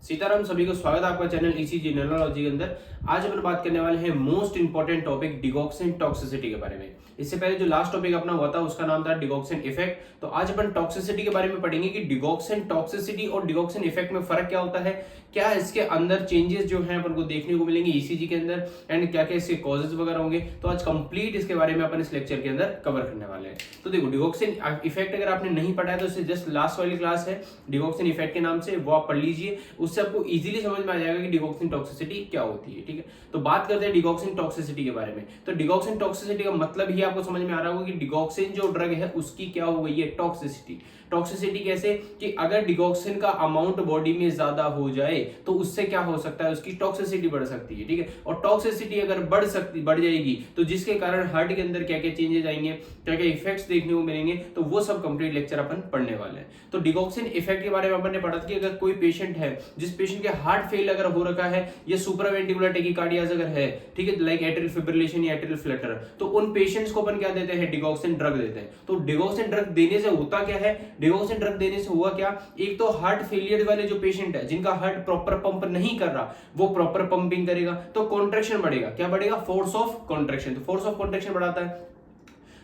सीताराम, सभी को स्वागत है आपका चैनल ईसीजी न्यूरोलॉजी के अंदर। आज अपन बात करने वाले हैं most important topic digoxin toxicity के बारे में। इससे पहले जो लास्ट टॉपिक अपना हुआ था उसका नाम था डिगॉक्सिन इफेक्ट। तो आज अपन टॉक्सिसिटी के बारे में पढ़ेंगे कि डिगॉक्सिन टॉक्सिसिटी और डिगॉक्सिन इफेक्ट में फर्क क्या होता है, क्या इसके अंदर चेंजेस जो हैं अपन को देखने को मिलेंगे ईसीजी के अंदर, एंड क्या क्या इसके कॉजेज वगैरह होंगे। तो आज कंप्लीट इसके बारे में अपन इस लेक्चर के अंदर कवर करने वाले हैं। तो देखो, डिगॉक्सिन इफेक्ट अगर आपने नहीं पढ़ा है तो इससे जस्ट लास्ट वाली क्लास है डिगॉक्सिन इफेक्ट के नाम से, वो आप पढ़ लीजिए। उससे आपको इजीली समझ में आ जाएगा कि डिगॉक्सिन टॉक्सिसिटी क्या होती है। ठीक है, तो बात करते हैं डिगॉक्सिन टॉक्सिसिटी के बारे में। तो डिगॉक्सिन टॉक्सिसिटी का मतलब ही आपको समझ में आ रहा होगा कि डिगॉक्सिन जो ड्रग है उसकी क्या हो गई है, टॉक्सिसिटी। टॉक्सिसिटी कैसे कि अगर डिगॉक्सिन का अमाउंट बॉडी में ज्यादा हो जाए तो उससे क्या हो सकता है, उसकी टॉक्सिसिटी बढ़ सकती है। ठीक है, और टॉक्सिसिटी अगर बढ़ जाएगी तो जिसके कारण हार्ट के अंदर क्या क्या चेंजेस आएंगे, क्या क्या इफेक्ट्स देखने को मिलेंगे, तो वो सब कंप्लीट लेक्चर अपन पढ़ने वाले हैं। तो डिगॉक्सिन इफेक्ट के बारे में अपन ने पढ़ा था कि अगर कोई पेशेंट है जिस पेशेंट के हार्ट फेल अगर हो रखा है या सुप्रावेंट्रिकुलर टैकीकार्डिया अगर है, ठीक है, लाइक एट्रियल फिब्रिलेशन या एट्रियल फ्लटर, तो उन पेशेंट्स को अपन क्या देते हैं, डिगॉक्सिन ड्रग देते हैं। तो डिगॉक्सिन ड्रग देने से होता क्या है, डिगॉक्सिन ड्रग देने से हुआ क्या, एक तो हार्ट फेलियर वाले जो पेशेंट है जिनका हार्ट प्रॉपर पंप नहीं कर रहा, वो प्रॉपर पंपिंग करेगा तो कॉन्ट्रैक्शन बढ़ेगा। क्या बढ़ेगा, फोर्स ऑफ कॉन्ट्रैक्शन। तो फोर्स ऑफ कॉन्ट्रैक्शन बढ़ाता है।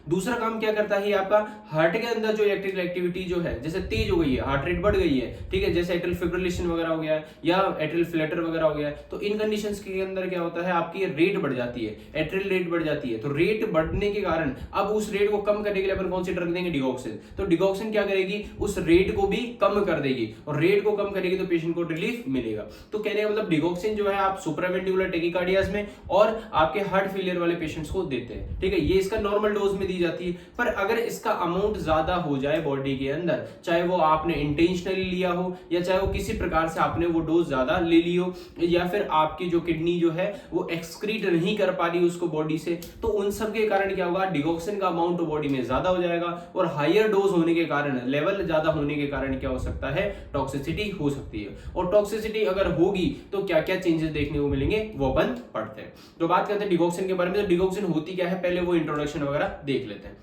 दूसरा काम क्या करता है, आपका हार्ट के अंदर जो इलेक्ट्रिकल एक्टिविटी जो है जैसे तेज हो गई है, हार्ट रेट बढ़ गई है, ठीक है, जैसे एट्रियल फिब्रिलेशन वगैरह हो गया है या एट्रियल फ्लटर वगैरह हो गया है, तो इन कंडीशंस के अंदर क्या होता है, आपकी रेट बढ़ जाती है, एट्रियल रेट बढ़ जाती है। तो रेट बढ़ने के कारण अब उस रेट को कम करने के लिए अपन कौन सी ड्रग देंगे, डिगॉक्सिन। तो डिगॉक्सिन क्या करेगी, उस रेट को भी कम कर देगी, और रेट को कम करेगी तो पेशेंट को रिलीफ मिलेगा। तो कहने का मतलब डिगॉक्सिन जो है आप सुप्रावेंट्रिकुलर टैकीकार्डियाज में और आपके हार्ट फेलियर वाले पेशेंट्स को देते हैं। ठीक है, ये इसका नॉर्मल डोज में दी जाती है। पर अगर इसका अमाउंट ज्यादा हो जाए बॉडी के अंदर, चाहे वो आपने इंटेंशनली लिया हो या चाहे वो किसी प्रकार से आपने वो डोज ज्यादा ले ली हो, या फिर आपकी जो किडनी जो है वो एक्सक्रीट नहीं कर पा रही उसको बॉडी से, तो उन सब के कारण क्या होगा, डिगॉक्सिन का अमाउंट बॉडी में ज्यादा हो जाएगा, और हायर डोज होने के कारण, लेवल ज्यादा होने के कारण क्या हो सकता है, टॉक्सिसिटी हो सकती है। और टॉक्सिसिटी अगर होगी तो क्या क्या चेंजेस देखने को मिलेंगे वो अपन पढ़ते हैं। तो बात करते हैं डिगॉक्सिन के बारे में। तो डिगॉक्सिन होती क्या है, पहले वो इंट्रोडक्शन वगैरह देख लेते हैं।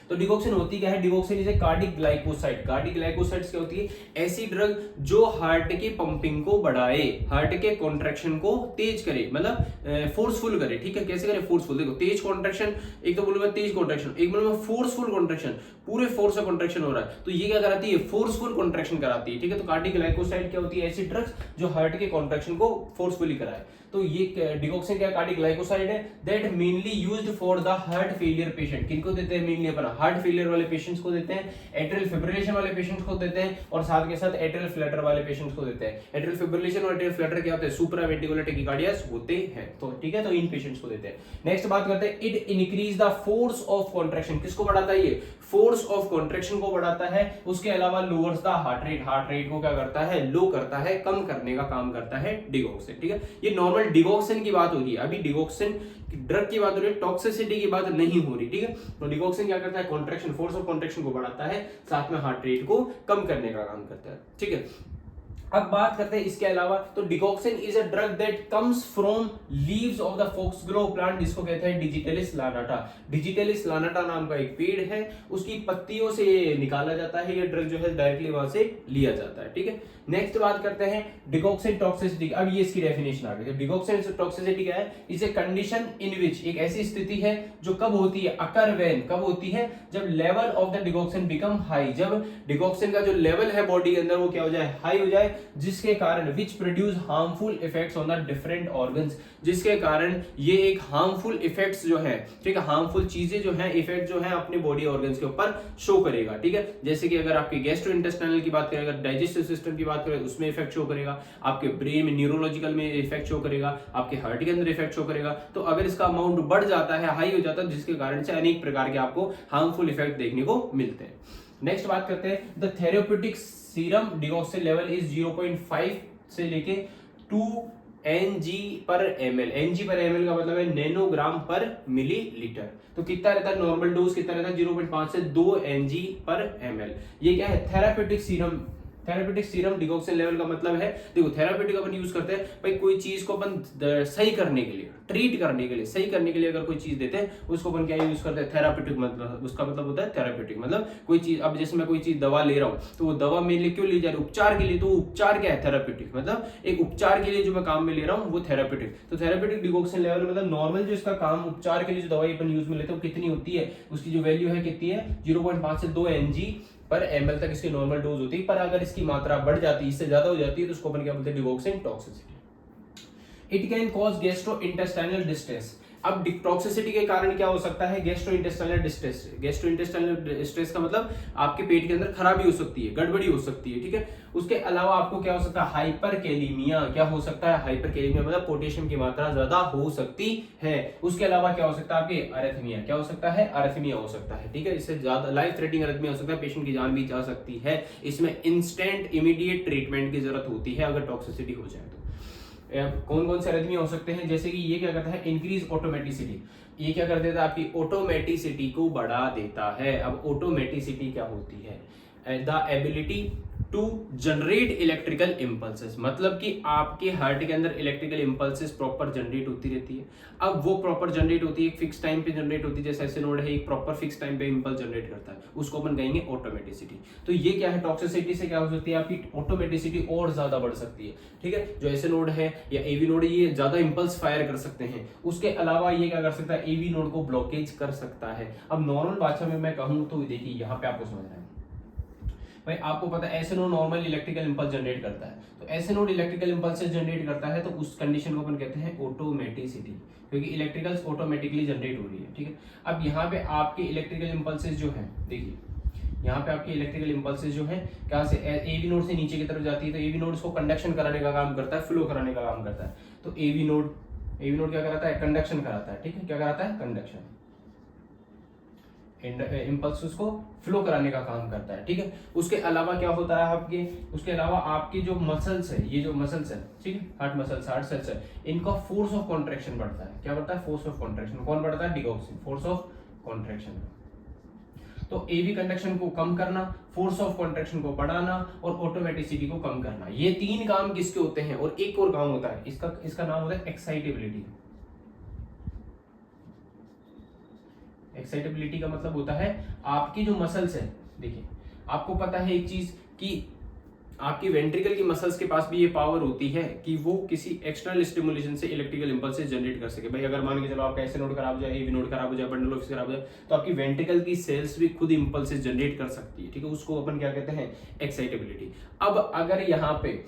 तो डिगॉक्सिन होती क्या है, digoxin is a cardiac glycoside. Cardiac glycosides क्या होती है, ऐसी ड्रग जो हार्ट की पंपिंग को बढ़ाए, हार्ट के कॉन्ट्रैक्शन को तेज करे, मतलब फोर्सफुल करे। ठीक है, कैसे करे, फोर्सफुल। देखो, तेज कॉन्ट्रैक्शन, एक तो बोलूंगा तेज कॉन्ट्रैक्शन, एक बोलूंगा फोर्सफुल कॉन्ट्रैक्शन, पूरे फोर्स से कॉन्ट्रैक्शन हो रहा है, तो ये क्या कराती है, फोर्सफुल कॉन्ट्रैक्शन कराती है। ठीक है, तो कार्डिक ग्लाइकोसाइड क्या होती है, ऐसी ड्रग्स जो हार्ट के कॉन्ट्रैक्शन को फोर्सफुली कराए। तो ये डिगॉक्सिन क्या कार्डिक ग्लाइकोसाइड है, that mainly used for the heart failure patient. किनको देते हैं, मेनली अपन हार्ट फेलियर वाले पेशेंट्स को देते हैं, एट्रियल फिब्रिलेशन वाले पेशेंट्स को देते हैं, और साथ के साथ एट्रियल फ्लटर वाले पेशेंट्स को देते हैं। एट्रियल फिब्रिलेशन और एट्रियल फ्लटर क्या होते हैं, सुप्रावेंट्रिकुलर टैकीकार्डियास होते हैं। तो ठीक है, तो इन पेशेंट्स को देते हैं। नेक्स्ट बात करते हैं, it increase the force of contraction. किसको बढ़ाता है, ये फोर्स ऑफ कॉन्ट्रैक्शन को बढ़ाता है। उसके अलावा lowers the heart rate, heart rate को क्या करता है, लो करता है, कम करने का काम करता है डिगॉक्सिन। ठीक है, ये नॉर्मल डिगॉक्सिन की बात हो रही है, अभी डिगॉक्सिन ड्रग की बात हो रही है, टॉक्सिसिटी की बात नहीं हो रही। ठीक है, तो डिगॉक्सिन क्या करता है, कॉन्ट्रैक्शन, फोर्स ऑफ कॉन्ट्रैक्शन को बढ़ाता है, साथ में हार्ट रेट को कम करने का काम करता है। ठीक है, अब बात करते हैं इसके अलावा। तो digoxin is a drug that comes from leaves of the foxglove plant, जिसको कहते हैं डिजिटेलिस लानाटा। डिजिटेलिस लानाटा नाम का एक पेड़ है, उसकी पत्तियों से ये निकाला जाता है, ये ड्रग जो है डायरेक्टली वहां से लिया जाता है। ठीक है, नेक्स्ट बात करते हैं डिगॉक्सिन टॉक्सिसिटी। अब ये इसकी डेफिनेशन आ गई। डिगॉक्सिन टॉक्सिसिटी क्या है, इज ए कंडीशन इन विच, एक ऐसी स्थिति है जो कब होती है, अकर व्हेन, कब होती है, जब level of the digoxin become high, जब डिगॉक्सिन का जो लेवल है बॉडी के अंदर वो क्या हो जाए, हाई हो जाए, जिसके कारण which produce harmful effects on the different organs, जिसके कारण ये एक हार्मफुल इफेक्ट्स जो है, ठीक है, हार्मफुल चीजें जो है, इफेक्ट जो है अपने बॉडी ऑर्गन्स के ऊपर शो करेगा। ठीक है, जैसे कि अगर आपके गैस्ट्रोइंटेस्टाइनल की बात करें, अगर डाइजेस्टिव सिस्टम की बात करें उसमें इफेक्ट शो करेगा, आपके ब्रेन में न्यूरोलॉजिकल में इफेक्ट शो करेगा, आपके हार्ट के अंदर इफेक्ट शो करेगा। तो अगर इसका अमाउंट बढ़ जाता है, हाई हो जाता है, जिसके कारण से अनेक प्रकार के आपको हार्मफुल इफेक्ट देखने को मिलते हैं। नेक्स्ट बात करते हैं, the therapeutic serum digoxin level is 0.5 से लेके 2 Ng पर ml। Ng पर ml का मतलब है नैनोग्राम पर मिलीलीटर। तो कितना रहता है, नॉर्मल डोज कितना रहता है, 0.5 से 2 Ng पर ml। ये क्या है, therapeutic serum. Therapeutic serum digoxin level का मतलब है, देखो थेरापेटिक अपन यूज करते हैं भाई कोई चीज को अपन सही करने के लिए, ट्रीट करने के लिए, सही करने के लिए अगर कोई चीज देते हैं उसको अपन क्या यूज करते हैं, थेरापेटिक, मतलब उसका मतलब होता है थेरापेटिक, मतलब कोई चीज, अब जैसे मैं कोई चीज दवा ले रहा हूँ तो वो दवा मेरे लिए क्यों ली जा रही है, उपचार के लिए, तो उपचार क्या है, थेरापेटिक, मतलब एक उपचार के लिए जो मैं काम में ले रहा हूँ वो थेरापेटिक। तो थेरापेटिक डिगॉक्सिन लेवल मतलब नॉर्मल जो इसका काम, उपचार के लिए जो दवाई अपन यूज में लेते हैं कितनी होती है, उसकी जो वैल्यू है कितनी है, 0.5 से 2 mg पर ml तक इसकी नॉर्मल डोज होती है। पर अगर इसकी मात्रा बढ़ जाती है, इससे ज्यादा हो जाती है, तो उसको अपन क्या बोलते हैं, digoxin toxicity. It can cause gastrointestinal distress. अब टॉक्सिसिटी के कारण क्या हो सकता है, गैस्ट्रोइंटेस्टाइनल डिस्ट्रेस। गैस्ट्रोइंटेस्टाइनल डिस्ट्रेस का मतलब आपके पेट के अंदर खराबी हो सकती है, गड़बड़ी हो सकती है, ठीक है। उसके अलावा आपको क्या हो सकता है, हाइपरकैलेमिया, क्या हो सकता है, हाइपरकैलेमिया मतलब पोटेशियम की मात्रा ज्यादा हो सकती है। उसके अलावा क्या हो सकता है, आपके अरेथमिया, क्या हो सकता है, अरेथमिया हो सकता है, ठीक है। इससे ज्यादा लाइफ थ्रेटनिंग अरेथमिया हो सकता है, पेशेंट की जान भी जा सकती है। इसमें इंस्टेंट इमीडिएट ट्रीटमेंट की जरूरत होती है अगर टॉक्सिसिटी हो जाए तो। कौन कौन से अरेथमिया हो सकते हैं, जैसे कि ये क्या करता है, इंक्रीज ऑटोमेटिसिटी, ये क्या कर देता है, आपकी ऑटोमेटिसिटी को बढ़ा देता है। अब ऑटोमेटिसिटी क्या होती है, the ability to generate electrical impulses, मतलब कि आपके हार्ट के अंदर इलेक्ट्रिकल इम्पल्सेस प्रॉपर जनरेट होती रहती है। अब वो प्रॉपर जनरेट होती है, एक फिक्स टाइम पे जनरेट होती है, जैसे ऐसे नोड है एक प्रॉपर फिक्स टाइम पे इम्पल्स जनरेट करता है, उसको अपन कहेंगे ऑटोमेटिसिटी। तो ये क्या है, टॉक्सिसिटी से क्या हो सकती है, आपकी ऑटोमेटिसिटी और ज्यादा बढ़ सकती है, ठीक है। जो ऐसे नोड है या एवी नोड, ये ज्यादा इम्पल्स फायर कर सकते हैं। उसके अलावा ये क्या कर सकता है, एवी नोड को ब्लॉकेज कर सकता है। अब नॉर्मल भाषा में मैं कहूं तो देखिए यहाँ पे आपको समझना है भाई, आपको पता है ऐसे node normal electrical impulse generate करता है, तो ऐसे नोड इलेक्ट्रिकल इंपल्स जनरेट करता है, तो उस कंडीशन को अपन कहते हैं ऑटोमेटिसिटी, क्योंकि इलेक्ट्रिकल्स ऑटोमेटिकली जनरेट हो रही है, ठीक है। अब यहाँ पे आपके इलेक्ट्रिकल इंपल्सेस जो है, देखिए यहाँ पे आपके इलेक्ट्रिकल इंपल्सेस जो है कहाँ से, एवी नोड से नीचे की तरफ जाती है, तो एवी नोड उसको कंडक्शन कराने का काम करता है, फ्लो कराने का काम करता है। तो एवी नोड क्या कराता है, कंडक्शन कराता है, ठीक है, क्या कराता है, कंडक्शन, इंपल्स उसको फ्लो कराने का काम करता है, ठीक है। उसके अलावा क्या होता है आपके, उसके अलावा आपकी जो मसल्स है, ये जो मसल्स है, ठीक है, हार्ट मसल्स, हार्ट सेल्स है, इनका फोर्स ऑफ कॉन्ट्रैक्शन बढ़ता है। क्या बढ़ता है, फोर्स ऑफ कॉन्ट्रैक्शन। कौन बढ़ता है, डिगॉक्सिन, फोर्स ऑफ कॉन्ट्रैक्शन। तो एवी कंडक्शन को कम करना, फोर्स ऑफ कॉन्ट्रैक्शन को बढ़ाना और ऑटोमेटिसिटी को कम करना, ये तीन काम किसके होते हैं। और एक और काम होता है, इसका नाम होता है एक्साइटेबिलिटी। एक्साइटेबिलिटी का मतलब होता है आपकी जो मसल्स है, देखिए आपको पता है एक चीज कि आपकी वेंट्रिकल की मसल्स के पास भी ये पावर होती है कि वो किसी एक्सटर्नल स्टिमुलेशन से इलेक्ट्रिकल इंपल्सेस जनरेट कर सके। भाई अगर मान के चलो आपका ऐसे नोड खराब हो जाए, एवी नोड खराब हो जाए, बंडल ऑफ खराब हो जाए, तो आपकी वेंट्रिकल की सेल्स भी खुद इंपल्सेस जनरेट कर सकती है, ठीक है। उसको अपन क्या कहते हैं, एक्साइटेबिलिटी। अब अगर यहाँ पे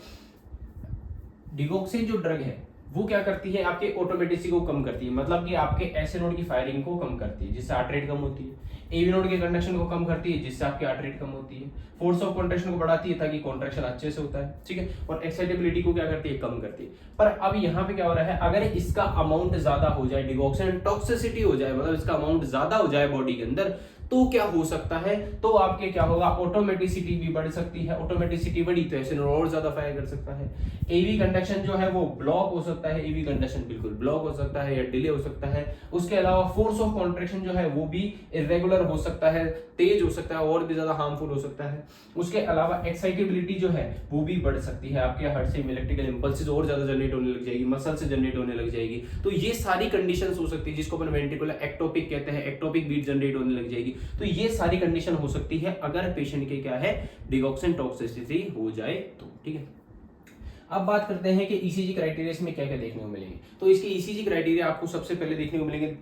डिगॉक्सिन जो ड्रग है वो क्या करती है, आपके ऑटोमेटिसिटी को कम करती है, मतलब कि आपके ऐसे नोड की फायरिंग को कम करती है, जिससे हार्ट रेट कम होती है। एवी नोड के कंडक्शन को कम करती है, जिससे आपकी हार्ट रेट कम होती है। फोर्स ऑफ कॉन्ट्रैक्शन को बढ़ाती है ताकि कॉन्ट्रैक्शन अच्छे से होता है, ठीक है। और एक्साइटेबिलिटी को क्या करती है, कम करती है। पर अब यहाँ पे क्या हो रहा है, अगर इसका अमाउंट ज्यादा हो जाए, डिगॉक्सिन टॉक्सिसिटी हो जाए, मतलब इसका अमाउंट ज्यादा हो जाए बॉडी के अंदर, तो क्या हो सकता है, तो आपके क्या होगा, ऑटोमेटिसिटी भी बढ़ सकती है। ऑटोमेटिसिटी बढ़ी तो ऐसे और ज्यादा फायर कर सकता है। एवी कंडक्शन जो है वो ब्लॉक हो सकता है, एवी कंडक्शन बिल्कुल ब्लॉक हो सकता है या डिले हो सकता है। उसके अलावा फोर्स ऑफ कॉन्ट्रैक्शन जो है वो भी इरेगुलर हो सकता है, तेज हो सकता है और भी ज्यादा हार्मफुल हो सकता है। उसके अलावा एक्साइटेबिलिटी जो है वो भी बढ़ सकती है, आपके हार्ट से इलेक्ट्रिकल इंपल्सेस और ज्यादा जनरेट होने लग जाएगी, मसल से जनरेट होने लग जाएगी। तो ये सारी कंडीशंस हो सकती है, जिसको अपन वेंट्रिकुलर एक्टोपिक कहते हैं, एक्टोपिक बीट जनरेट होने लग जाएगी। तो ये सारी कंडीशन हो सकती है अगर पेशेंट के क्या है, डिगॉक्सिन टॉक्सिसिटी हो जाए तो, ठीक है। अब बात करते हैं कि ईसीजी क्राइटेरिया में क्या क्या देखने को मिलेंगे। तो इसके ईसीजी क्राइटेरिया आपको सबसे पहले देखने को मिलेंगे,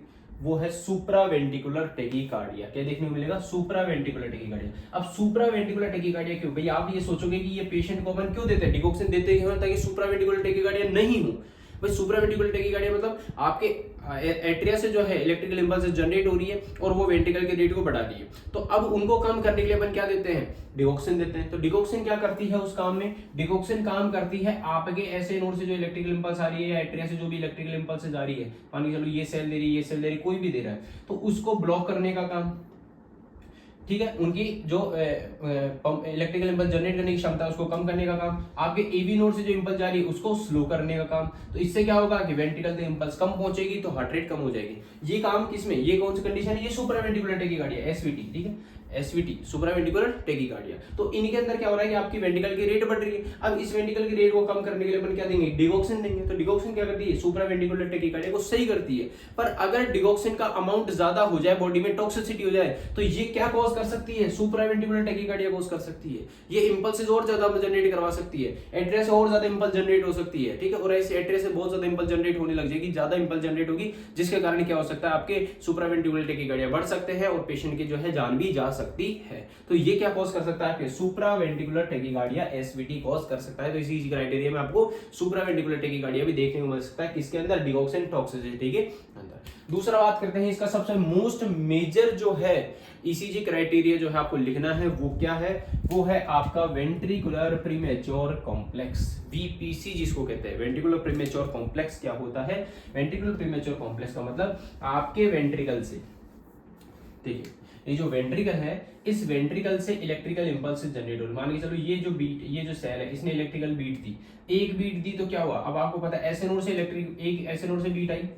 वो है सुप्रावेंट्रिकुलर टेकीकार्डिया। क्या देखने को मिलेगा, सुप्रावेंट्रिकुलर टेकीकार्डिया। अब सुप्रावेंट्रिकुलर टेकीकार्डिया क्यों, भाई आप ये सोचोगे कि ये पेशेंट को अपन क्यों देते हैं, डिगॉक्सिन देते हैं ताकि सुप्रावेंट्रिकुलर टेकीकार्डिया नहीं हो। भाई सुप्रावेंट्रिकुलर टेकीकार्डिया मतलब आपके एट्रिया से जो है इलेक्ट्रिकल इंपल्स जनरेट हो रही है और वो वेंट्रिकल के रेट को बढ़ा रही है। तो अब उनको कम करने के लिए अपन क्या देते हैं, डिगॉक्सिन देते हैं। तो डिगॉक्सिन क्या करती है उस काम में, डिगॉक्सिन काम करती है आपके ऐसे नोड से जो इलेक्ट्रिकल इंपल्स आ रही है या एट्रिया से जो भी इलेक्ट्रिकल इंपल्स जा रही है, मान के चलो ये सेल दे रही है, ये सेल दे रही है, कोई भी दे रहा है, तो उसको ब्लॉक करने का काम, ठीक है। उनकी जो इलेक्ट्रिकल इंपल्स जनरेट करने की क्षमता है उसको कम करने का काम, आपके एवी नोड से जो इंपल्स जा रही है उसको स्लो करने का काम। तो इससे क्या होगा कि वेंट्रिकल से इंपल्स कम पहुंचेगी तो हार्ट रेट कम हो जाएगी। ये काम किसमें, ये कौन सी कंडीशन है, ये सुप्रावेंट्रिकुलर टेकीकार्डिया, एसवीटी, ठीक है। SVT, supraventricular tachycardia. तो इनके अंदर क्या हो रहा है कि आपकी वेंट्रिकल की रेट बढ़ रही है। अब इस वेंट्रिकल की रेट को कम करने के लिए अपन क्या देंगे, डिगॉक्सिन देंगे। तो डिगॉक्सिन क्या करती है, सुप्रावेंट्रिकुलर टैकीकार्डिया को सही करती है। पर अगर डिगॉक्सिन का अमाउंट ज्यादा हो जाए, बॉडी में टॉक्सिसिटी हो जाए, तो ये क्या कॉज कर सकती है, सुप्रावेंट्रिकुलर टैकीकार्डिया कॉज कर सकती है। ये इंपल्सेस और ज्यादा जनरेट करवा सकती है, एट्रिया से और ज्यादा इंपल्स जनरेट हो सकती है, ठीक है। और ऐसे एट्रिया से बहुत ज्यादा इंपल्स जनरेट होने लग जाएगी, ज्यादा इंपल्स जनरेट होगी, जिसके कारण क्या हो सकता है, आपके सुप्रावेंट्रिकुलर टैकीकार्डिया बढ़ सकते हैं और पेशेंट की जो है जान भी जा सकती है। तो ये क्या कॉज कर सकता है, आपके सुप्रावेंट्रिकुलर टैकीकार्डिया एसवीटी कॉज कर सकता है। तो इसी क्राइटेरिया में आपको सुप्रावेंट्रिकुलर टैकीकार्डिया भी देखने को मिल सकता है, किसके अंदर, डिगॉक्सिन टॉक्सिसिटी के अंदर। दूसरा बात करते हैं इसका सबसे मोस्ट मेजर जो है ईसीजी क्राइटेरिया जो है आपको लिखना है, वो क्या है, वो है आपका वेंट्रिकुलर प्रीमेच्योर कॉम्प्लेक्स, वीपीसी जिसको कहते हैं। वेंट्रिकुलर प्रीमेच्योर कॉम्प्लेक्स क्या होता है, वेंट्रिकुलर प्रीमेच्योर कॉम्प्लेक्स का मतलब आपके वेंट्रिकल से, देखिए ये जो वेंट्रिकल है, इस वेंट्रिकल से इलेक्ट्रिकल इंपल्स जनरेट हो, मान के चलो ये जो बीट, ये जो सेल है, इसने इलेक्ट्रिकल बीट दी, एक बीट दी तो क्या हुआ, अब आपको पता है एस नोड से इलेक्ट्रिक, एक एस नोड से बीट आई,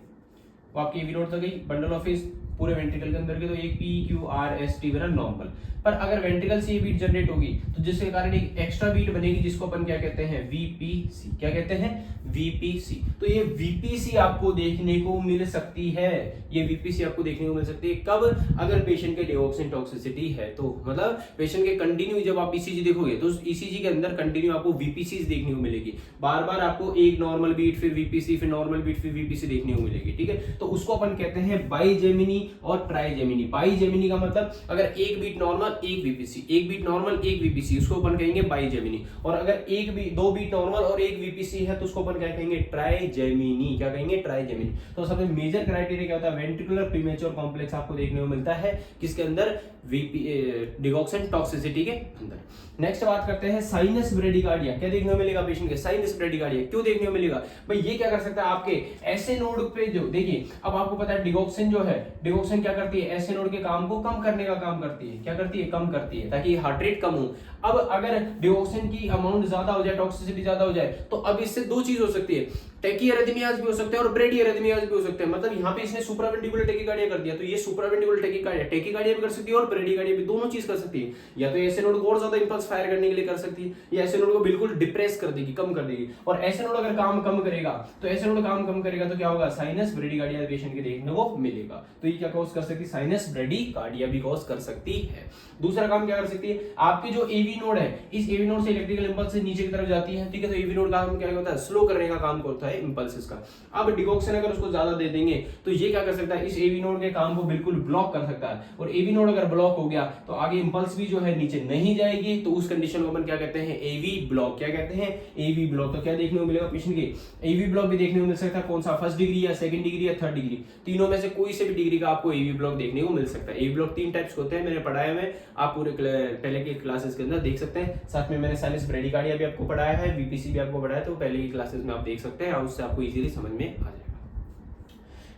वो आपकी एवी नोड तक गई, बंडल ऑफ इस पूरे वेंट्रिकल के अंदर के, तो एक P Q R S T बना नॉर्मल। पर अगर वेंट्रिकल से ये बीट जनरेट होगी तो जिसके कारण एक एक्स्ट्रा बीट बनेगी, जिसको अपन क्या कहते हैं, वीपीसी। क्या कहते हैं, वीपीसी। तो ये वीपीसी आपको देखने को मिल सकती है, ये वीपीसी आपको देखने को मिल सकती है कब, अगर पेशेंट के डिगॉक्सिन टॉक्सिसिटी है तो, मतलब पेशेंट के कंटिन्यू जब आप ईसीजी देखोगे तो ईसीजी के अंदर कंटिन्यू आपको वीपीसी देखने को मिलेगी, बार बार आपको एक नॉर्मल बीट, फिर वीपीसी, फिर नॉर्मल बीट, फिर वीपीसी देखने को मिलेगी, ठीक है। तो उसको अपन कहते हैं बाईजेमिनी और ट्राइजेमिनी। बाईजेमिनी का मतलब अगर एक बीट नॉर्मल, एक वीपीसी, एक बीट नॉर्मल, एक वीपीसी, उसको अपन कहेंगे बाईजेमिनी। और अगर एक भी दो बीट नॉर्मल और एक वीपीसी है तो उसको अपन क्या कहेंगे, ट्राइजेमिनी। क्या कहेंगे, ट्राइजेमिनी। तो सबसे मेजर क्राइटेरिया क्या होता है, वेंट्रिकुलर प्रीमेच्योर कॉम्प्लेक्स आपको देखने को मिलता है, किसके अंदर, डिगॉक्सिन टॉक्सिसिटी के अंदर। नेक्स्ट बात करते हैं साइनस ब्रेडिकार्डिया। क्या देखने को मिलेगा पेशेंट के, साइनस ब्रेडिकार्डिया। क्यों देखने को मिलेगा भाई, ये क्या कर सकता है आपके ऐसे नोड पे, जो देखिए अब आपको पता है डिगॉक्सिन जो है, डिगॉक्सिन क्या करती है, ऐसे नोड के काम को कम करने का काम करती है। क्या करती है, कम करती है, ताकि हार्ट रेट कम हो। अब अगर डिगॉक्सिन की अमाउंट ज्यादा हो जाए, टॉक्सिसिटी ज्यादा हो जाए, तो अब इससे दो चीज हो सकती है, टैकीअरिथमियाज भी हो सकते हैं और ब्रेडिअरिथमियाज भी हो सकते हैं। मतलब यहाँ पे इसने सुप्रावेंट्रिकुलर टैकीकार्डिया कर दिया, तो ये सुप्रावेंट्रिकुलर टैकीकार्डिया भी कर सकती है और ब्रेडिकार्डिया भी, दोनों चीज कर सकती है। या तो ऐसे नोड को और ज्यादा इंपल्स फायर करने के लिए कर सकती है, या ऐसे नोड को बिल्कुल डिप्रेस कर देगी, कम कर देगी। और ऐसे नोड अगर काम कम करेगा, तो ऐसे नोड काम कम करेगा तो क्या होगा, साइनस ब्रेडिकार्डिया पेशेंट के देखने को मिलेगा। तो ये क्या कॉज कर सकती है, साइनस ब्रेडिकार्डिया भी कॉज कर सकती है। दूसरा काम क्या कर सकती है, आपकी जो एवी नोड है, इस एवी नोड से इलेक्ट्रिकल इंपल्स नीचे की तरफ जाती है, ठीक है। तो एवी नोड का काम क्या होता है, स्लो करने का काम करता है इंपल्सेस का। अब डिगॉक्सिन अगर उसको ज्यादा दे देंगे तो ये क्या कर सकता है, इस एवी नोड के काम को बिल्कुल ब्लॉक कर सकता है। और एवी नोड अगर ब्लॉक हो गया तो आगे इंपल्स भी जो है नीचे नहीं जाएगी, तो उस कंडीशन को अपन क्या कहते हैं, एवी ब्लॉक। क्या कहते हैं, एवी ब्लॉक। तो क्या देखने को मिलेगा पेशेंट के, एवी ब्लॉक भी देखने को मिल सकता है। कौन सा, फर्स्ट डिग्री या सेकंड डिग्री या थर्ड डिग्री, तीनों में से कोई से भी डिग्री का आपको एवी ब्लॉक देखने को मिल सकता है। एवी ब्लॉक 3 टाइप्स होते हैं, मैंने पढ़ाया है, आप पूरे पहले के क्लासेस के अंदर देख सकते हैं। साथ में मैंने साइनस ब्रेडिकार्डिया भी आपको पढ़ाया है, वीपीसी भी आपको पढ़ाया है, तो पहले की क्लासेस में आप देख सकते हैं और उससे आपको इजीली समझ में आ जाएगा।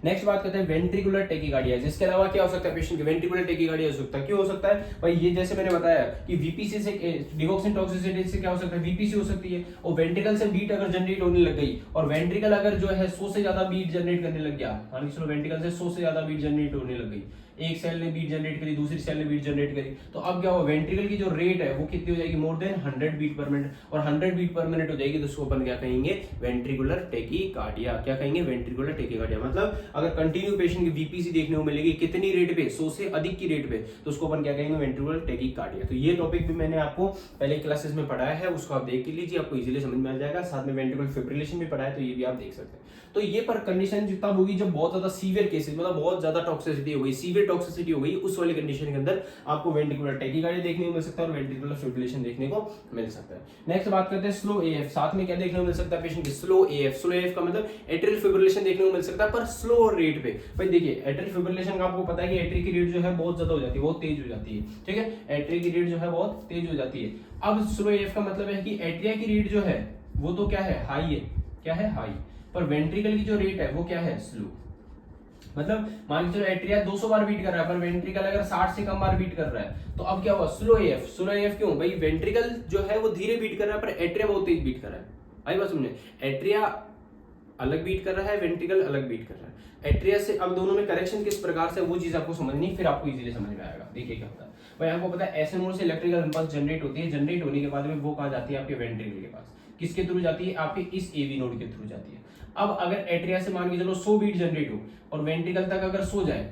नेक्स्ट बात करते हैं वेंट्रिकुलर टैकीकार्डिया। जिसके अलावा क्या हो सकता है पेशेंट के, वेंट्रिकुलर टैकीकार्डिया हो सकता है। क्यों हो सकता है भाई, ये जैसे मैंने बताया कि वीपीसी से, डिगॉक्सिन टॉक्सिसिटी से क्या हो सकता है, वीपीसी हो सकती है। और वेंट्रिकल से बीट अगर जनरेट होने लग गई, और वेंट्रिकल अगर जो है 100 से ज्यादा बीट जनरेट करने लग गया, मान के चलो वेंट्रिकल से 100 से ज्यादा बीट जनरेट होने लग गई, एक सेल ने बीट जनरेट करी, दूसरी सेल ने बीट जनरेट करी, तो अब क्या होगा, वेंट्रिकल की जो रेट है वो कितनी हो जाएगी, more than 100 beat per minute. और 100 बीट पर मिनट हो जाएगी तो उसको अपन क्या कहेंगे, वेंट्रिकुलर टैकीकार्डिया। क्या कहेंगे, वेंट्रिकुलर टैकीकार्डिया। मतलब अगर कंटिन्यू पेशेंट की वीपीसी देखने को मिलेगी कितनी रेट पे, 100 से अधिक की रेट पे, तो उसको अपन क्या कहेंगे, वेंट्रिकुलर टैकीकार्डिया। तो ये टॉपिक भी मैंने आपको पहले क्लासेस में पढ़ाया है, उसको आप देख लीजिए, आपको इजीली समझ में आ जाएगा। साथ में वेंट्रिकुलर फिब्रिलेशन भी पढ़ाया है, तो ये भी आप देख सकते हैं। तो ये पर कंडीशन जितना होगी जब बहुत ज्यादा सीवियर केसेस, मतलब बहुत ज्यादा टॉक्सिसिटी हो गई, सीवियर टॉक्सिसिटी हो गई, उस वाली कंडीशन के अंदर आपको वेंट्रिकुलर टैकीकार्डिया देखने को मिल सकता है और वेंट्रिकुलर फिब्रिलेशन देखने को मिल सकता है। नेक्स्ट बात करते हैं स्लो एएफ। साथ में क्या देखने को मिल सकता है पेशेंट की, स्लो एएफ। स्लो एएफ का मतलब एट्रियल फिब्रिलेशन देखने को मिल सकता है, पर स्लो रेट पे। भाई देखिए एट्रियल फिब्रिलेशन का आपको पता है कि एट्रियल की रेट जो है बहुत ज्यादा हो जाती है, बहुत तेज हो जाती है, ठीक है। एट्रियल की रेट जो है बहुत तेज हो जाती है। अब स्लो एएफ का मतलब है कि एट्रिया की रेट जो है वो तो क्या है, हाई है। क्या है, हाई। पर वेंट्रिकल की जो रेट है वो क्या है, स्लो। मतलब मान लीजिए एट्रिया 200 बार बीट कर रहा है, पर वेंट्रिकल अगर 60 से कम बार बीट कर रहा है, तो अब क्या हुआ, स्लो एएफ। स्लो एएफ क्यों भाई, वेंट्रिकल जो है वो धीरे बीट कर रहा है, पर एट्रिया बहुत तेज बीट कर रहा है। आई बात सुनने, एट्रिया अलग बीट कर रहा है, वेंट्रिकल अलग बीट कर रहा है। एट्रिया से अब दोनों में करेक्शन किस प्रकार से, वो चीज आपको समझनी, फिर आपको इजीली समझ में आएगा। देखिए क्या होता है भाई, आपको पता है एस नोड से इलेक्ट्रिकल इंपल्स जनरेट होती है, जनरेट होने के बाद में वो कहाँ जाती है, आपके वेंट्रिकल के पास। किसके थ्रू जाती है, आपके इस एवी नोड के थ्रू जाती है। अब अगर एट्रिया से मान के चलो 100 बीट जनरेट हो और वेंट्रिकल तक अगर 100 जाए,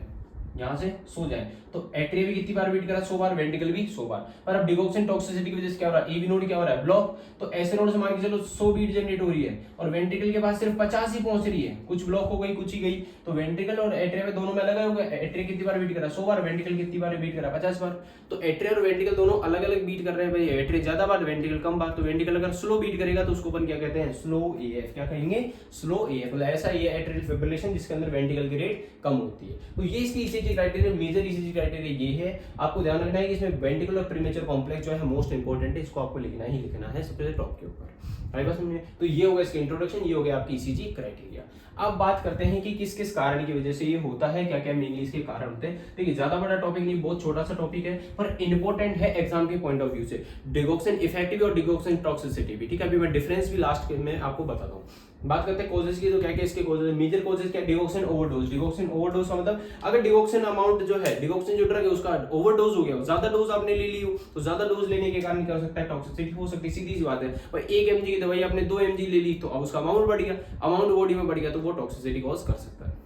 यहां से 100 जाए, तो एट्रिया भी कितनी बार बीट करा, 100 बार, वेंट्रिकल भी 100 बार। पर अब डिगॉक्सिन टॉक्सिसिटी की वजह से क्या हो रहा है, एवी नोड क्या हो रहा है, ब्लॉक। तो ऐसे नोड से मान के चलो 100 बीट जनरेट हो रही है और वेंट्रिकल के पास सिर्फ 50 ही पहुंच रही है, कुछ ब्लॉक हो गई, कुछ ही गई। तो वेंट्रिकल और एट्रिया में दोनों में अलग अलग, एट्रिया कितनी बार बीट करा, 100 बार, वेंट्रिकल कितनी बार बीट करा, 50 बार। तो एट्रिया और वेंट्रिकल दोनों अलग अलग बीट कर रहे हैं भाई, एट्रिया ज्यादा बार, वेंट्रिकल कम बार। तो वेंट्रिकल अगर स्लो बीट करेगा तो उसको अपन क्या कहते हैं, स्लो एएफ। क्या कहेंगे, स्लो एएफ। मतलब ऐसा ये एट्रियल फिब्रिलेशन जिसके अंदर वेंट्रिकल की रेट कम होती है। तो ये इसकी ECG criteria, major ECG criteria ये है। आपको ध्यान रखना है कि इसमें वेंट्रिकुलर प्रीमेचर कॉम्प्लेक्स जो है मोस्ट इंपोर्टेंट है, इसको आपको लिखना ही लिखना है सबसे टॉप के ऊपर। आई बात समझ में? तो ये होगा इसका इंट्रोडक्शन, ये हो गया आपकी ईसीजी क्राइटेरिया। अब बात करते हैं कि किस किस कारण की वजह से ये होता है, क्या क्या मेनली इसके कारण होते हैं। देखिए ज्यादा बड़ा टॉपिक नहीं, बहुत छोटा सा टॉपिक है, पर इंपॉर्टेंट है एग्जाम के पॉइंट ऑफ व्यू से। डिगॉक्सिन इफेक्टिव और डिगॉक्सिन टॉक्सिसिटी भी, ठीक है। अभी मैं डिफरेंस भी लास्ट में आपको बताता हूँ। बात करते हैं कॉजेस की, तो क्या क्या इसके कॉजेस, मेजर कॉजेस क्या, डिगॉक्सिन ओवरडोज। डिगॉक्सिन ओवरडोज का मतलब अगर डिगॉक्सिन अमाउंट जो है, डिगॉक्सिन जो ड्रग है उसका ओवरडोज हो गया, ज्यादा डोज आपने ले ली हो, तो ज्यादा डोज लेने के कारण क्या हो सकता है, टॉक्सिसिटी हो सकती है। सीधी सी बात है भाई, 1 mg की दवाई आपने 2 mg ले ली, तो अब उसका अमाउंट बढ़ गया, अमाउंट बॉडी में बढ़ गया, तो वो टॉक्सिसिटी कॉज कर सकता है।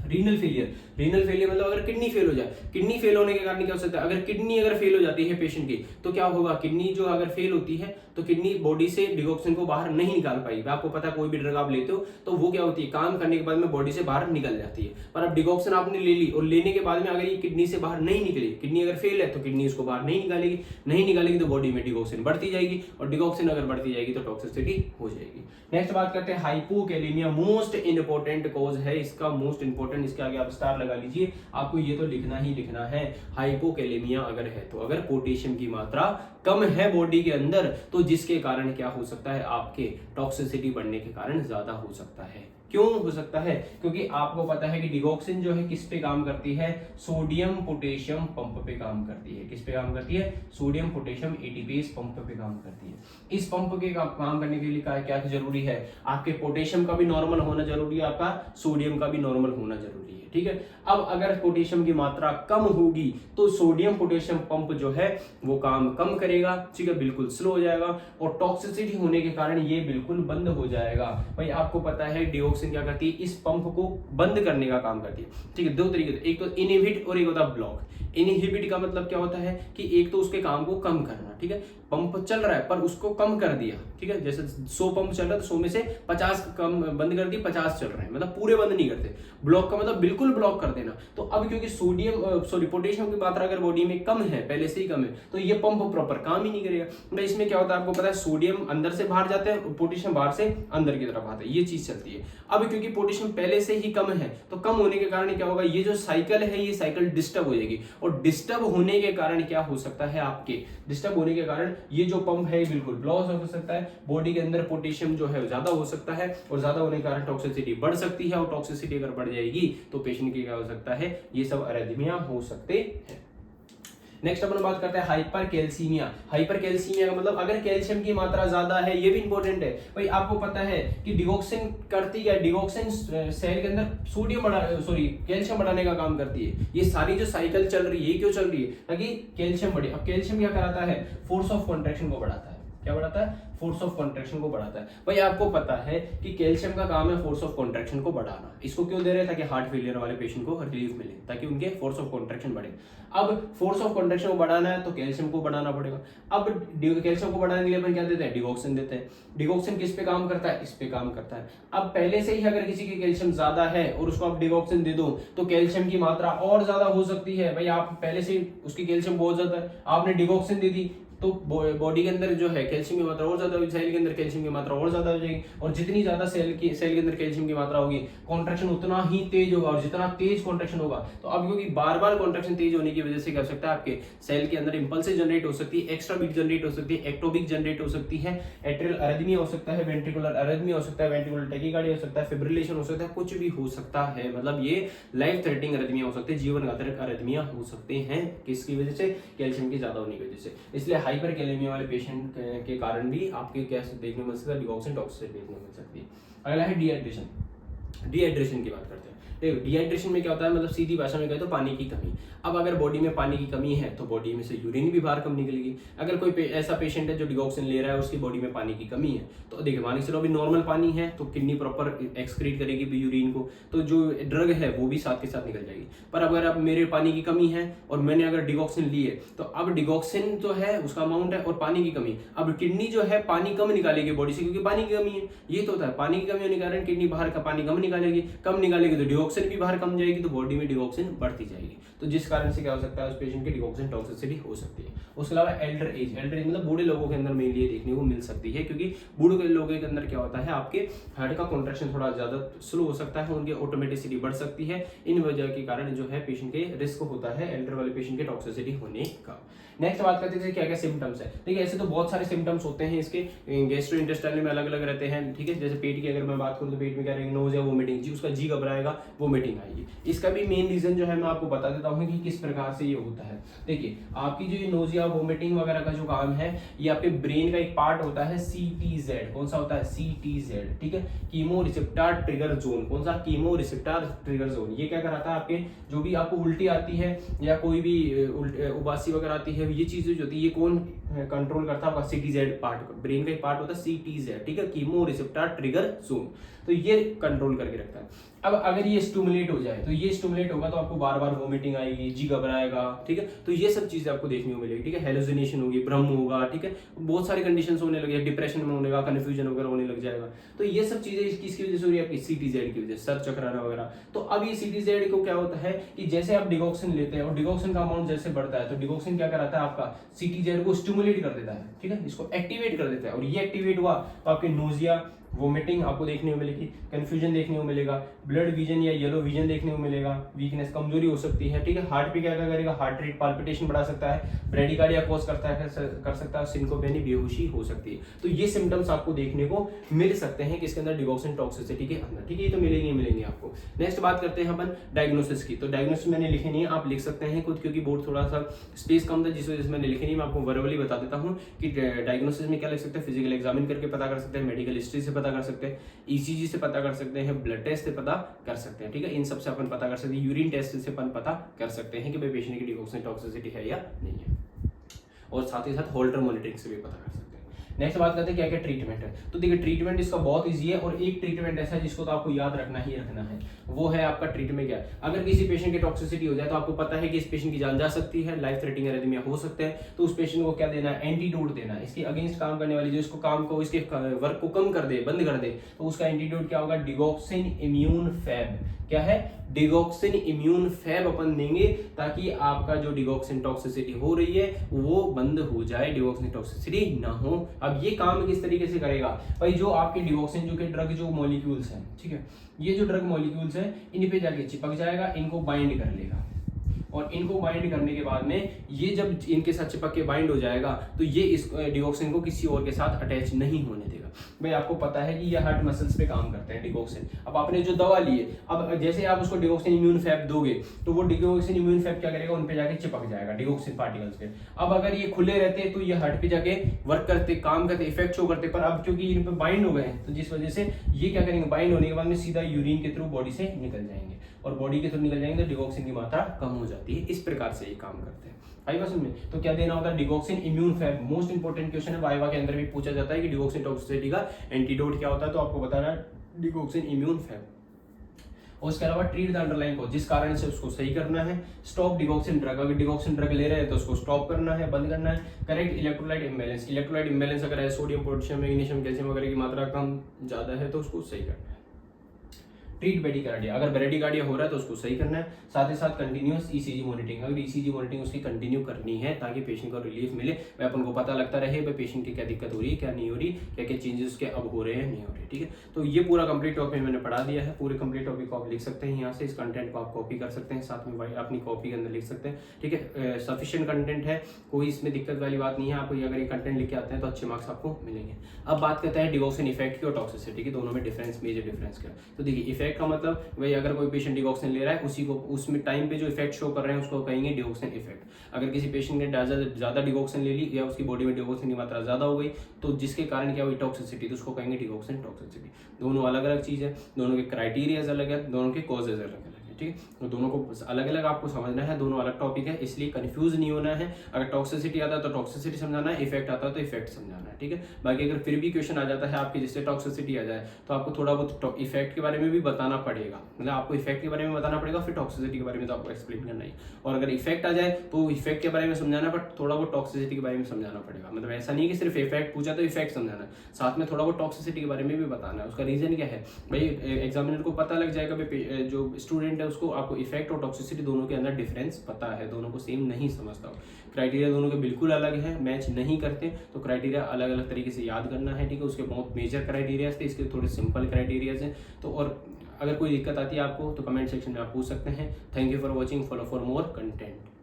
रीनल फेलियर, रीनल फेलियर मतलब अगर किडनी फेल हो जाए, किडनी फेल होने के कारण क्या हो सकता है, अगर किडनी अगर फेल हो जाती है पेशेंट की, तो क्या होगा, किडनी जो अगर फेल होती है तो किडनी बॉडी से डिगॉक्सिन को बाहर नहीं निकाल पाएगी। आपको पता है कोई भी ड्रग आप लेते हो तो वो क्या होती है, काम करने के बाद में बॉडी से बाहर निकल जाती है। पर अब डिगॉक्सिन आपने ले ली और लेने के बाद में अगर ये किडनी से बाहर नहीं निकली, किडनी अगर फेल है तो किडनी उसको बाहर नहीं निकालेगी, नहीं निकालेगी तो बॉडी में डिगॉक्सिन बढ़ती जाएगी, और डिगॉक्सिन अगर बढ़ती जाएगी तो टॉक्सिसिटी हो जाएगी। नेक्स्ट बात करते हैं हाइपोकैलेमिया, मोस्ट इंपोर्टेंट कॉज है इसका, मोस्ट इंपोर्टेंट, इसके आगे आप स्टार लगा लीजिए, आपको ये तो लिखना ही लिखना है। हाइपोकैलेमिया अगर है तो अगर पोटेशियम की मात्रा कम है बॉडी के अंदर, तो जिसके कारण क्या हो सकता है, आपके टॉक्सिसिटी बढ़ने के कारण ज्यादा हो सकता है। क्यों हो सकता है, क्योंकि आपको पता है कि डिगॉक्सिन जो है किस पे काम करती है, सोडियम पोटेशियम पंप पे काम करती है। किस पे काम करती है, सोडियम पोटेशियम एटीपीज पंप पे काम करती है। इस पंप के काम करने के लिए क्या जरूरी है, आपके पोटेशियम का भी नॉर्मल होना जरूरी है, आपका सोडियम का भी नॉर्मल होना जरूरी है, ठीक है। अब अगर पोटेशियम की मात्रा कम होगी तो सोडियम पोटेशियम पंप जो है वो काम कम करेगा, ठीक है, बिल्कुल स्लो हो जाएगा, और टॉक्सिसिटी होने के कारण ये बिल्कुल बंद हो जाएगा। भाई आपको पता है डिगॉक्सिन क्या करती है, इस पंप को बंद करने का काम करती है, ठीक है। दो तरीके, एक तो इनहिबिट और एक होता है ब्लॉक। इनहिबिट का मतलब क्या होता है कि एक तो उसके काम को कम करना, ठीक है, पंप चल रहा है पर उसको कम कर दिया, ठीक है, जैसे 100 पंप चल रहा है तो 100 में से 50 कम बंद कर दिए, 50 चल रहे हैं, मतलब पूरे बंद नहीं करते। ब्लॉक का मतलब बिल्कुल ब्लॉक कर देना। तो अब क्योंकि पोटेशियम की मात्रा अगर बॉडी में कम है, पहले से ही कम है, तो ये पंप प्रॉपर काम ही नहीं करेगा। तो इसमें क्या होता है, आपको पता है सोडियम अंदर से बाहर जाते हैं, पोटेशियम बाहर से अंदर की तरफ आता है, ये चीज चलती है। अब क्योंकि पोटेशियम पहले से ही कम है, तो कम होने के कारण क्या होगा, ये जो साइकिल है ये साइकिल डिस्टर्ब हो जाएगी, और डिस्टर्ब होने के कारण क्या हो सकता है, आपके डिस्टर्ब होने के कारण ये जो पंप है बिल्कुल ब्लॉक हो सकता है, बॉडी के अंदर पोटेशियम जो है ज्यादा हो सकता है, और ज्यादा होने के कारण टॉक्सिसिटी बढ़ सकती है, और टॉक्सिसिटी अगर बढ़ जाएगी तो पेशेंट की क्या हो सकता है, ये सब अरेथमिया हो सकते हैं। नेक्स्ट अपन बात करते हैं हाइपर कैल्सीमिया। हाइपर कैल्सीमिया का मतलब अगर कैल्शियम की मात्रा ज्यादा है, ये भी इंपॉर्टेंट है भाई। आपको पता है कि डिगॉक्सिन करती है, डिगॉक्सिन सेल के अंदर कैल्शियम बढ़ाने का काम करती है। ये सारी जो साइकिल चल रही है, ये क्यों चल रही है, ताकि कैल्शियम बढ़े। अब कैल्शियम क्या कराता है, फोर्स ऑफ कॉन्ट्रैक्शन को बढ़ाता है। क्या बढ़ाता है, फोर्स ऑफ कॉन्ट्रैक्शन को बढ़ाता है। भाई आपको पता है कि कैल्शियम का काम है फोर्स ऑफ कॉन्ट्रैक्शन को बढ़ाना। इसको क्यों दे रहे हैं, ताकि हार्ट फेलियर वाले पेशेंट को रिलीफ मिले, ताकि उनके फोर्स ऑफ कॉन्ट्रैक्शन बढ़े। अब फोर्स ऑफ कॉन्ट्रैक्शन को बढ़ाना है तो कैल्शियम को बढ़ाना पड़ेगा। अब कैल्शियम को बढ़ाने के लिए अपन क्या देते हैं, डिगॉक्सिन देते हैं। डिगॉक्सिन किस पे काम करता है, इस पे काम करता है। अब पहले से ही अगर किसी की कैल्शियम ज्यादा है और उसको आप डिगॉक्सिन दे दो तो कैल्शियम की मात्रा और ज्यादा हो सकती है। भाई आप पहले से उसकी कैल्शियम बहुत ज्यादा है, आपने डिगॉक्सिन दे दी तो बॉडी के अंदर जो है कैल्शियम की मात्रा और ज्यादा होगी, सेल के अंदर कैल्शियम की मात्रा और ज्यादा हो जाएगी, और जितनी ज्यादा सेल के अंदर कैल्शियम की मात्रा होगी, कॉन्ट्रैक्शन उतना ही तेज होगा, और जितना तेज कॉन्ट्रैक्शन होगा, तो अब क्योंकि बार बार कॉन्ट्रैक्शन तेज होने की वजह से क्या हो सकता है, आपके सेल के अंदर इंपल्स जनरेट हो सकती है, एक्स्ट्रा बीट जनरेट हो सकती है, एक्टोपिक जनरेट हो सकती है, एट्रियल अरिथमिया हो सकता है, वेंट्रिकुलर अरिथमिया हो सकता है, वेंट्रिकुलर टैकीकार्डिया हो सकता है, फिब्रिलेशन हो सकता है, कुछ भी हो सकता है। मतलब ये लाइफ थ्रेटनिंग अरिथमिया हो सकते हैं, जीवन घातक अरिथमिया हो सकते हैं, किसकी वजह से, कैल्शियम की ज्यादा होने की वजह से। इसलिए हाइपरकैलेमिया वाले पेशेंट के कारण भी आपके क्या देखने को मिल सकता है, डिगॉक्सिन टॉक्सिसिटी देखने को मिल सकती है। अगला है डिहाइड्रेशन। डिहाइड्रेशन की बात करते हैं। देखो डिहाइड्रेशन में क्या होता है, मतलब सीधी भाषा में कहे तो पानी की कमी। अब अगर बॉडी में पानी की कमी है तो बॉडी में से यूरिन भी बाहर कम निकलेगी। अगर कोई ऐसा पेशेंट है जो डिगॉक्सिन ले रहा है, उसकी बॉडी में पानी की कमी है, तो देखिए मान के चलो अभी नॉर्मल पानी है तो किडनी प्रॉपर एक्सक्रीट करेगी यूरिन को, तो जो ड्रग है वो भी साथ के साथ निकल जाएगी। पर अगर अब मेरे पानी की कमी है और मैंने अगर डिगॉक्सिन ली है, तो अब डिगॉक्सिन जो है उसका अमाउंट है और पानी की कमी, अब किडनी जो है पानी कम निकालेगी बॉडी से, क्योंकि पानी की कमी है। ये तो होता है, पानी की कमी होने के कारण किडनी बाहर का पानी कम निकालेगी तो डिगॉक्सिन भी बाहर कम जाएगी, तो बॉडी में डिगॉक्सिन बढ़ती जाएगी, तो जिस कारण से क्या हो सकता है, उस पेशेंट की डिगॉक्सिन टॉक्सिसिटी हो सकती है। उसके अलावा एल्डर एज मतलब बूढ़े लोगों के अंदर मेनली देखने को मिल सकती है, क्योंकि बूढ़े के लोगों के अंदर क्या होता है, आपके हार्ट का कॉन्ट्रैक्शन थोड़ा ज्यादा स्लो हो सकता है, उनकी ऑटोमेटिसिटी बढ़ सकती है। इन वजह के कारण जो है पेशेंट के रिस्क होता है एल्डर वाले पेशेंट के टॉक्सिसिटी होने का। नेक्स्ट बात करते हैं क्या क्या सिम्टम्स है। देखिए ऐसे तो बहुत सारे सिम्टम्स होते हैं इसके, गैस्ट्रोइंटेस्टाइनल में अलग अलग रहते हैं, ठीक है। जैसे पेट की अगर मैं बात करूं तो पेट में क्या रहेगा, नोज या वोमिटिंग, जी उसका जी घबराएगा, वोमिटिंग आएगी। इसका भी मेन रीजन जो है मैं आपको बता देता हूं कि किस प्रकार से ये होता है। देखिए आपकी जो ये नोजिया वोमिटिंग वगैरह का जो काम है, ये आपके ब्रेन का एक पार्ट होता है CTZ। कौन सा होता है, CTZ, ठीक है, कीमो रिसेप्टर ट्रिगर जोन। कौन सा, कीमो रिसेप्टर ट्रिगर जोन। ये क्या कराता है, आपके जो भी आपको उल्टी आती है या कोई भी उबासी वगैरह आती है, ये चीजें जो होती है ये कौन कंट्रोल करता है, आपका CTZ पार्ट, ब्रेन का एक पार्ट होता है CTZ, ठीक है, कीमो रिसेप्टर ट्रिगर जोन, तो ये कंट्रोल करके रखता है। अब अगर ये स्टिमुलेट हो जाए, तो ये स्टिमुलेट होगा तो आपको बार बार वोमिटिंग आएगी, जी घबराएगा, ठीक है, तो ये सब चीजें आपको देखने को मिलेगी, ठीक है। हेलुसिनेशन होगी, भ्रम होगा, ठीक है, बहुत सारी कंडीशंस होने लगे, डिप्रेशन में होने का, कंफ्यूजन वगैरह होने लग जाएगा। तो ये सब चीजें किसकी वजह से हो रही है, आपकी CTZ की वजह से, सर चकराना वगैरह। तो अब ये CTZ को क्या होता है कि जैसे आप डिगॉक्सिन लेते हैं और डिगॉक्सिन का अमाउंट जैसे बढ़ता है, तो डिगॉक्सिन क्या कराता है, आपका CTZ को स्टिमुलेट कर देता है, ठीक है, इसको एक्टिवेट कर देता है, और ये एक्टिवेट हुआ तो आपके नोजिया वोमिटिंग आपको देखने को मिलेगी, कंफ्यूजन देखने को मिलेगा, ब्लड विजन या येलो विजन देखने को मिलेगा, वीकनेस कमजोरी हो सकती है, ठीक है। हार्ट पे क्या क्या करेगा, हार्ट रेट पाल्पिटेशन बढ़ा सकता है, ब्रेडिकार्डिया कॉज कर सकता है, सिनकोपेनी बेहोशी हो सकती है। तो ये सिम्टम्स आपको देखने को मिल सकते हैं किसके अंदर, डिगॉक्सिन टॉक्सिसिटी के अंदर, ठीक है, ये तो मिलेंगे आपको। नेक्स्ट बात करते हैं अपन डायग्नोसिस की। तो डायग्नोसिस मैंने लिखे नहीं है, आप लिख सकते हैं खुद, क्योंकि बोर्ड थोड़ा सा स्पेस कम था जिस वजह से मैंने लिखे नहीं। मैं आपको वर्बली बता देता हूँ कि डायग्नोसिस में क्या लिख सकते हैं, फिजिकल एग्जामिन करके पता कर सकते हैं, मेडिकल हिस्ट्री से पता कर सकते हैं, ECG से पता कर सकते हैं, ब्लड टेस्ट से पता कर सकते हैं, ठीक है, इन सब से अपन पता कर सकते हैं, यूरिन टेस्ट से अपन पता कर सकते हैं कि भाई पेशेंट की डिगॉक्सिन टॉक्सिसिटी है या नहीं है, और साथ ही साथ होल्टर मॉनिटरिंग से भी पता कर सकते हैं। नेक्स्ट बात करते हैं क्या क्या ट्रीटमेंट है। तो देखिए ट्रीटमेंट इसका बहुत इजी है, और एक ट्रीटमेंट ऐसा है जिसको तो आपको याद रखना ही रखना है, वो है आपका ट्रीटमेंट क्या है। अगर किसी पेशेंट की टॉक्सिसिटी हो जाए तो आपको पता है कि इस पेशेंट की जान जा सकती है, लाइफ थ्रेटनिंग एरिथमिया हो सकते हैं, तो उस पेशेंट को क्या देना है, एंटीडोट देना है। इसके अगेंस्ट काम करने वाली जो इसको काम को, इसके वर्क को कम कर दे, बंद कर दे, तो उसका एंटीडोट क्या होगा, डिगॉक्सिन इम्यून फैब। क्या है, डिगॉक्सिन इम्यून फैब अपन देंगे, ताकि आपका जो डिगॉक्सिन टॉक्सिसिटी हो रही है वो बंद हो जाए, डिगॉक्सिन टॉक्सिसिटी ना हो। अब ये काम किस तरीके से करेगा भाई, जो आपके डिगॉक्सिन जो के ड्रग जो मॉलिक्यूल्स हैं, ठीक है, ये जो ड्रग मॉलिक्यूल्स हैं इन पे जाके चिपक जाएगा, इनको बाइंड कर लेगा, और इनको बाइंड करने के बाद में ये जब इनके साथ चिपक के बाइंड हो जाएगा तो ये इस डिगॉक्सिन को किसी और के साथ अटैच नहीं होने देगा। भाई आपको पता है कि ये हार्ट मसल्स पे काम करते हैं डिगॉक्सिन। अब आपने जो दवा ली है, अब जैसे आप उसको डिगॉक्सिन इम्यून फैब दोगे तो वो डिगॉक्सिन इम्यून फैब क्या करेगा, उन पे जाके चिपक जाएगा डिगॉक्सिन पार्टिकल्स पे। अब अगर ये खुले रहते तो ये हार्ट पे जाके वर्क करते, काम करते, इफेक्ट शो करते, पर अब क्योंकि इन पे बाइंड हो गए हैं तो जिस वजह से ये क्या करेंगे, बाइंड होने के बाद में सीधा यूरिन के थ्रू बॉडी से निकल जाएंगे, और बॉडी के थ्रू निकल जाएंगे तो डिगॉक्सिन की मात्रा कम हो जाती है। इस प्रकार से ये काम करते हैं। आई बात समझ में। तो क्या देना होता है, digoxin immune fab. Most important question है, वाइवा के अंदर भी पूछा जाता है कि डिगॉक्सिन टॉक्सिसिटी का एंटीडोट क्या होता है, तो आपको बताना है डिगॉक्सिन इम्यून फैब। और उसके अलावा ट्रीट द अंडरलाइन कॉज, जिस कारण से उसको सही करना है। स्टॉप डिगॉक्सिन ड्रग, अगर डिगॉक्सिन ड्रग ले रहे हैं तो उसको स्टॉप करना है, बंद करना है। Correct electrolyte imbalance, electrolyte imbalance अगर है, सोडियम पोटेशियम मैग्नीशियम कैल्शियम वगैरह की मात्रा कम ज्यादा है तो उसको सही करना है। ट्रीट ब्रेडिकार्डिया, अगर ब्रेडिकार्डिया हो रहा है तो उसको सही करना है। साथ ही साथ कंटिन्यूअस ECG मॉनिटरिंग, अगर ECG मॉनिटरिंग उसकी कंटिन्यू करनी है ताकि पेशेंट को रिलीफ मिले, वह अपन को पता लगता रहे भाई पेशेंट की क्या दिक्कत हो रही है, क्या नहीं हो रही, क्या क्या चेंजेस उसके अब हो रहे हैं, नहीं हो रहे, ठीक है। तो ये पूरा कंप्लीट टॉपिक मैंने पढ़ा दिया है। पूरे कंप्लीट टॉपिक को आप लिख सकते हैं यहाँ से, इस कंटेंट को आप कॉपी कर सकते हैं, साथ में अपनी कॉपी के अंदर लिख सकते हैं, ठीक है। सफिशिएंट कंटेंट है, कोई इसमें दिक्कत वाली बात नहीं है। आपको अगर ये कंटेंट लिख के आते हैं तो अच्छे मार्क्स आपको मिलेंगे। अब बात करते हैं डिगॉक्सिन इफेक्ट की और टॉक्सिसिटी की, दोनों में डिफरेंस, मेजर डिफरेंस क्या है। तो देखिए इफेक्ट इफेक्ट का मतलब भाई अगर कोई पेशेंट डिगॉक्सिन ले रहा है उसी को उसमें टाइम पे जो इफेक्ट शो कर रहे हैं उसको कहेंगे डिगॉक्सिन इफेक्ट। अगर किसी पेशेंट ने ज़्यादा डिगॉक्सिन ले ली या उसकी बॉडी में डिगॉक्सिन की मात्रा ज़्यादा हो गई तो जिसके कारण क्या हुई टॉक्सिसिटी, तो उसको कहेंगे डिगॉक्सिन टॉक्सिसिटी। दोनों अलग अलग चीज़ है, दोनों के क्राइटेरियाज अलग है, दोनों के कॉजेज अलग अलग है, ठीक है। तो दोनों को अलग अलग आपको समझना है, दोनों अलग टॉपिक है, इसलिए कंफ्यूज नहीं होना है। अगर टॉक्सिसिटी आता है तो टॉक्सिसिटी समझाना है, इफेक्ट आता है तो इफेक्ट समझाना है, ठीक है। बाकी अगर फिर भी क्वेश्चन आ जाता है आपके जिससे टॉक्सिसिटी आ जाए तो आपको थोड़ा बहुत इफेक्ट के बारे में भी बताना पड़ेगा, मतलब आपको इफेक्ट के बारे में बताना पड़ेगा, फिर टॉक्सिसिटी के बारे में तो आपको एक्सप्लेन करना ही। और अगर इफेक्ट आ जाए तो इफेक्ट के बारे में समझाना, बट थोड़ा बहुत टॉक्सिसिटी के बारे में समझाना पड़ेगा। मतलब ऐसा नहीं कि सिर्फ इफेक्ट पूछा तो इफेक्ट समझाना है, साथ में थोड़ा बहुत टॉक्सिसिटी के बारे में भी बताना है। उसका रीजन क्या है भाई, एग्जामिनर को पता लग जाएगा जो स्टूडेंट है उसको आपको इफेक्ट और टॉक्सिसिटी दोनों के अंदर डिफरेंस पता है, दोनों को सेम नहीं समझता हो। क्राइटेरिया दोनों के बिल्कुल अलग है, मैच नहीं करते, तो क्राइटेरिया अलग अलग तरीके से याद करना है, ठीक है। उसके बहुत मेजर क्राइटेरियाज थे, इसके थोड़े सिंपल क्राइटेरियाज हैं। तो और अगर कोई दिक्कत आती है आपको तो कमेंट सेक्शन में आप पूछ सकते हैं। Thank you for watching, follow for more content.